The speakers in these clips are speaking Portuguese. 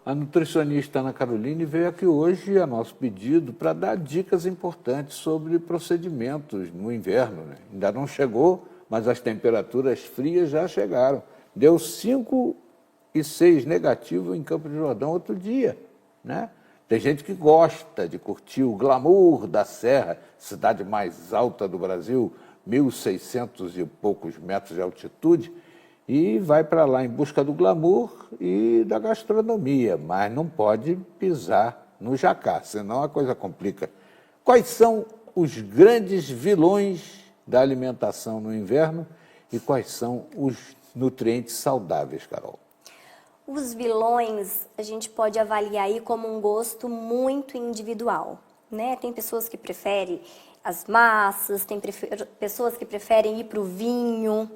a nutricionista Ana Caroline veio aqui hoje a nosso pedido para dar dicas importantes sobre procedimentos no inverno, né? Ainda não chegou, mas as temperaturas frias já chegaram. Deu 5,6 negativo em Campos do Jordão outro dia, né? Tem gente que gosta de curtir o glamour da Serra, cidade mais alta do Brasil, 1.600 e poucos metros de altitude, e vai para lá em busca do glamour e da gastronomia, mas não pode pisar no jacá, senão a coisa complica. Quais são os grandes vilões da alimentação no inverno e quais são os nutrientes saudáveis, Carol? Os vilões a gente pode avaliar aí como um gosto muito individual, né? Tem pessoas que preferem as massas, tem pessoas que preferem ir para o vinho.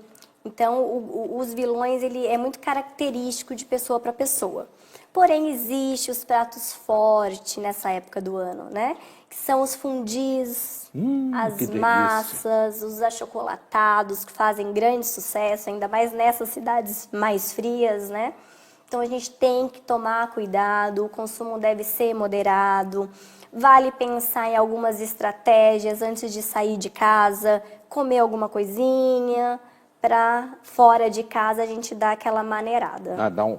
Então, os vilões, ele é muito característico de pessoa para pessoa. Porém, existem os pratos fortes nessa época do ano, né? Que são os fondis, as massas, os achocolatados, que fazem grande sucesso, ainda mais nessas cidades mais frias, né? Então, a gente tem que tomar cuidado, o consumo deve ser moderado. Vale pensar em algumas estratégias antes de sair de casa, comer alguma coisinha, para fora de casa a gente dar aquela maneirada. Dá um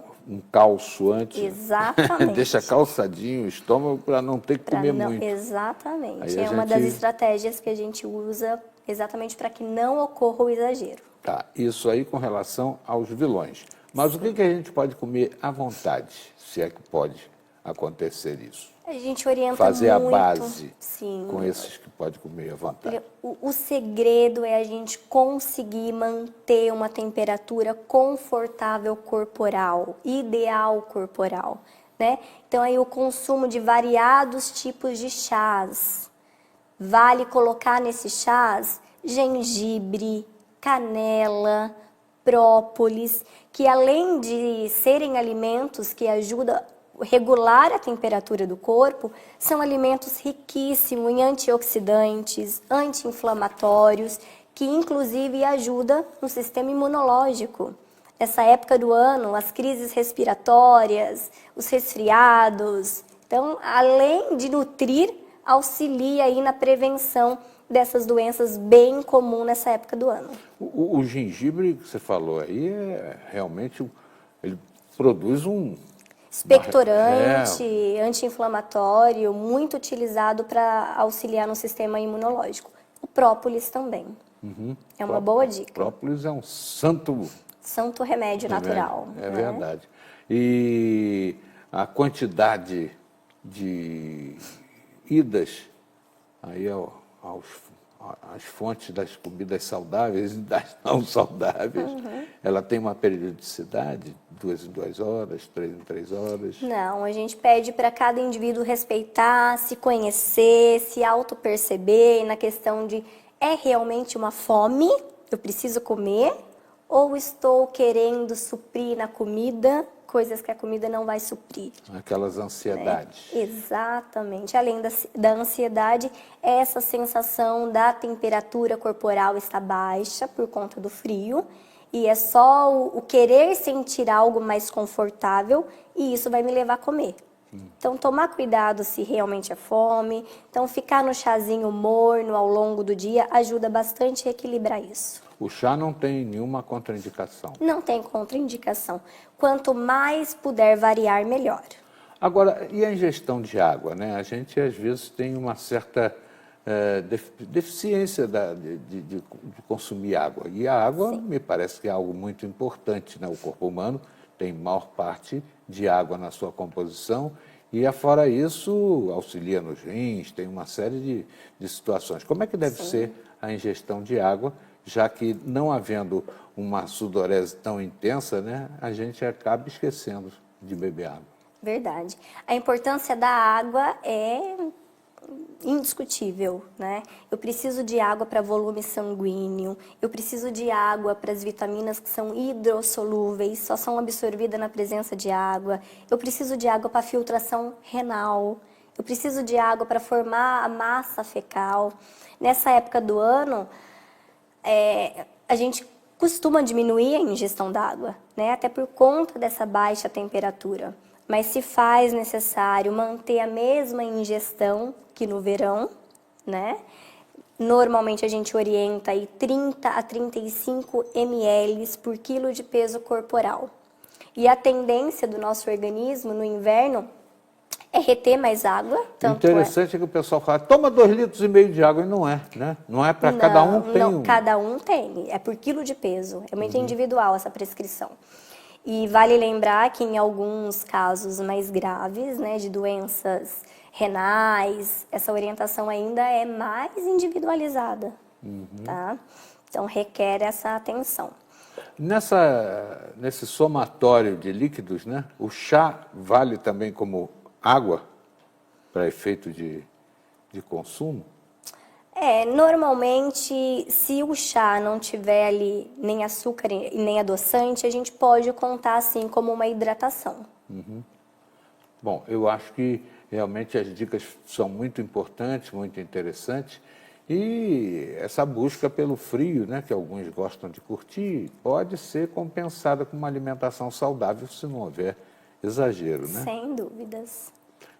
calço antes. Exatamente. Deixa calçadinho o estômago para não ter que comer muito. Exatamente. É uma das estratégias que a gente usa exatamente para que não ocorra o exagero. Tá, isso aí com relação aos vilões. Mas o que a gente pode comer à vontade, se é que pode acontecer isso? A gente orienta fazer muito, a base sim, com esses que pode comer à vontade. O segredo é a gente conseguir manter uma temperatura confortável corporal, ideal corporal, né? Então aí o consumo de variados tipos de chás. Vale colocar nesses chás gengibre, canela, própolis, que além de serem alimentos que ajudam regular a temperatura do corpo, são alimentos riquíssimos em antioxidantes, anti-inflamatórios, que inclusive ajudam no sistema imunológico. Nessa época do ano, as crises respiratórias, os resfriados. Então, além de nutrir, auxilia aí na prevenção dessas doenças bem comuns nessa época do ano. O gengibre que você falou aí, realmente, ele produz expectorante, anti-inflamatório, muito utilizado para auxiliar no sistema imunológico. O própolis também. É uma boa dica. Própolis é um santo remédio natural. É verdade. E a quantidade de idas aí às fontes das comidas saudáveis e das não saudáveis, ela tem uma periodicidade, 2 em 2 horas, 3 em 3 horas? Não, a gente pede para cada indivíduo respeitar, se conhecer, se auto-perceber na questão de é realmente uma fome, eu preciso comer, ou estou querendo suprir na comida coisas que a comida não vai suprir. Aquelas ansiedades. Né? Exatamente. Além da ansiedade, essa sensação da temperatura corporal está baixa por conta do frio, e é só o querer sentir algo mais confortável, e isso vai me levar a comer. Então, tomar cuidado se realmente é fome. Então, ficar no chazinho morno ao longo do dia ajuda bastante a equilibrar isso. O chá não tem nenhuma contraindicação? Não tem contraindicação. Quanto mais puder variar, melhor. Agora, e a ingestão de água, né? A gente, às vezes, tem uma certa deficiência de consumir água. E a água, sim, me parece que é algo muito importante, né? O corpo humano tem maior parte de água na sua composição e, afora isso, auxilia nos rins, tem uma série de situações. Como é que deve ser a ingestão de água, já que, não havendo uma sudorese tão intensa, né, a gente acaba esquecendo de beber água? Verdade. A importância da água é indiscutível, né? Eu preciso de água para volume sanguíneo, eu preciso de água para as vitaminas que são hidrossolúveis, só são absorvidas na presença de água, eu preciso de água para filtração renal, eu preciso de água para formar a massa fecal. Nessa época do ano, a gente costuma diminuir a ingestão d'água, né? Até por conta dessa baixa temperatura. mas se faz necessário manter a mesma ingestão que no verão, né? Normalmente a gente orienta aí 30 a 35 ml por quilo de peso corporal. E a tendência do nosso organismo no inverno é reter mais água. Tanto Interessante é que o pessoal fala, toma 2,5 litros de água, e não é, né? Não é para cada um tem não, um. cada um tem, é por quilo de peso, é muito individual essa prescrição. E vale lembrar que em alguns casos mais graves, né, de doenças renais, essa orientação ainda é mais individualizada, tá? Então requer essa atenção. Nesse somatório de líquidos, né? O chá vale também como água para efeito de consumo? Normalmente, se o chá não tiver ali nem açúcar e nem adoçante, a gente pode contar assim como uma hidratação. Bom, eu acho que realmente as dicas são muito importantes, muito interessantes. E essa busca pelo frio, né, que alguns gostam de curtir, pode ser compensada com uma alimentação saudável se não houver exagero, né? Sem dúvidas.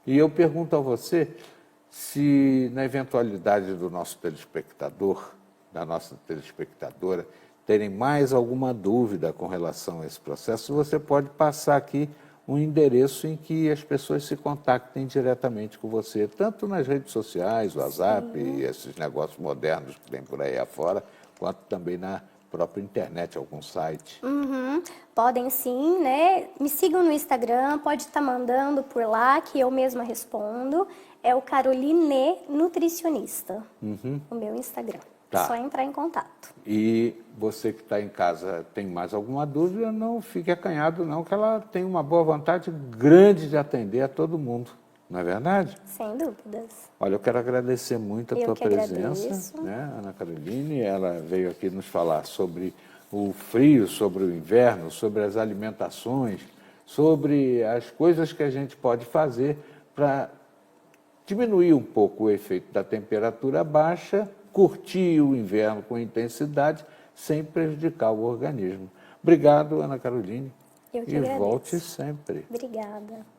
E eu pergunto a você se, na eventualidade do nosso telespectador, da nossa telespectadora, terem mais alguma dúvida com relação a esse processo, você pode passar aqui um endereço em que as pessoas se contactem diretamente com você, tanto nas redes sociais, WhatsApp e esses negócios modernos que tem por aí afora, quanto também na própria internet, algum site. Podem sim, né? Me sigam no Instagram, pode estar mandando por lá que eu mesma respondo. É o Caroline Nutricionista, o meu Instagram. Tá. É só entrar em contato. E você que está em casa tem mais alguma dúvida, não fique acanhado não, que ela tem uma boa vontade grande de atender a todo mundo, não é verdade? Sem dúvidas. Olha, eu quero agradecer muito a Eu tua que presença, agradeço. né, Ana Caroline. Ela veio aqui nos falar sobre o frio, sobre o inverno, sobre as alimentações, sobre as coisas que a gente pode fazer para diminuir um pouco o efeito da temperatura baixa, curtir o inverno com intensidade, sem prejudicar o organismo. Obrigado, Ana Caroline. Eu que E agradeço. volte sempre. Obrigada.